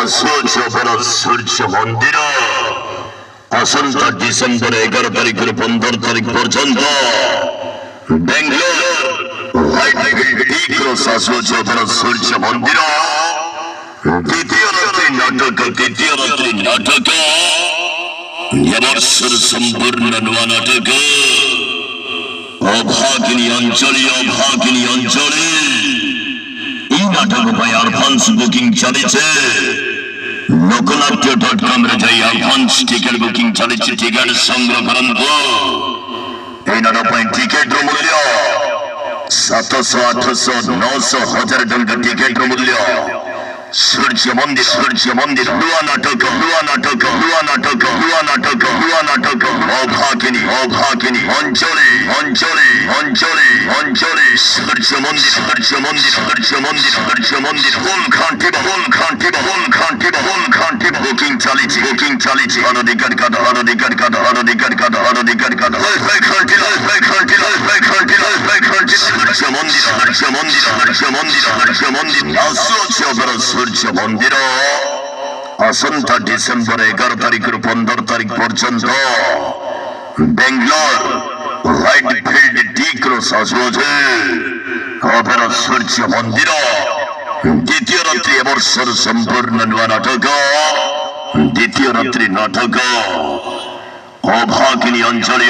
অপরাধ সূর্য মন্দির আসন্তা ডিসেম্বর 11 তারিখের 15 তারিখ পর্যন্ত বেঙ্গলোর অপরাধ সূর্য মন্দির দ্বিতীয় রাত্রি নাটক এবর্ষর সম্পূর্ণ নূয়া নাটক অভাগিনী অঞ্চলে এই নাটক পাই অ্যাডভান্স বুকিং চলেছে লোকনাট্য.com রে যাই অ্যাডভান্স টিকেট বুকিং চলেছে টিকেট সংগ্রহ করুন এই নাটক পাই টিকেট মূল্য 700 800 900 1000 টଙ୍କା টিকেট মূল্য সূর্য মন্দির নূয়া নাটক অভাগিনী অঞ্চলে সূর্য মন্দির ফুল খান্তি বুকিং চালিয়েছে অনধিকার কাটা সূর্য মন্দির আসন্তা ডিসেম্বর 11 তারিখের 15 তারিখ পর্যন্ত Bangalore white field D cross আসবে অপেরা সূর্য মন্দির দ্বিতীয় রাত্রি এবর্ষর সম্পূর্ণ নূয়া নাটক দ্বিতীয় রাত্রি নাটক অভাগিনী অঞ্চলে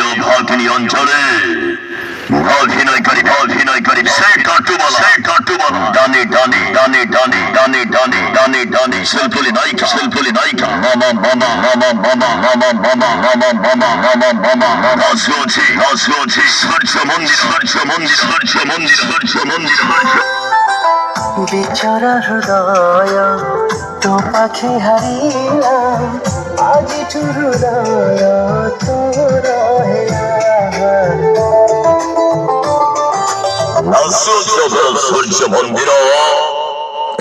অভিনয়কারী সেই টাটুবালা ডানে শিল্পলি নায়িকা মামা সূর্য মন্দির বিছারা হৃদয় তো পাখি হারিলাম আজি হৃদয় তোর সূর্য মন্দির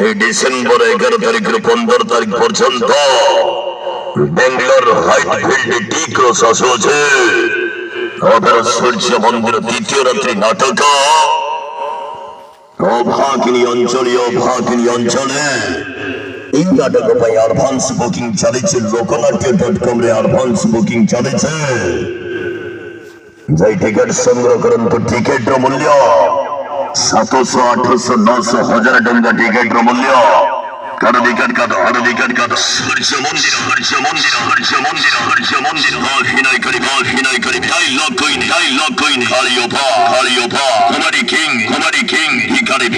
এই ডিসেম্বর 11 তারিখের 15 তারিখ পর্যন্ত Bangalore white field D cross আসছে অপেরা সূর্য মন্দির দ্বিতীয় রাত্রি নাটক অভাগিনী অঞ্চলে এই নাটক পাই অ্যাডভান্স বুকিং চলেছে লোকনাট্য.com রে অ্যাডভান্স বুকিং চলেছে যাই টিকেট সংগ্রহ করুন তো টিকেটর মূল্য 700 800 900 1000 টଙ୍କା টিকেটর মূল্য অধিকার কাটা সূর্য মন্দির অভিনয়কারী ডায়লগ কইন কালিওপা কমেডি কিং ভিখারি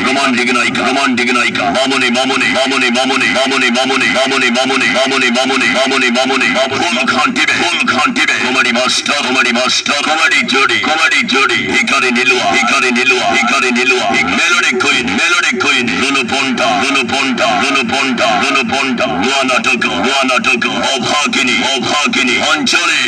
রোমান্টিক নায়িকা মামনি ফুল খান্তিবে কমেডি মাস্টার কমেডি জোড়ি ভিখারি নিলুয়া মেলোডি কুইন রুনু পন্টা নূয়া নাটক অভাগিনী অঞ্চলে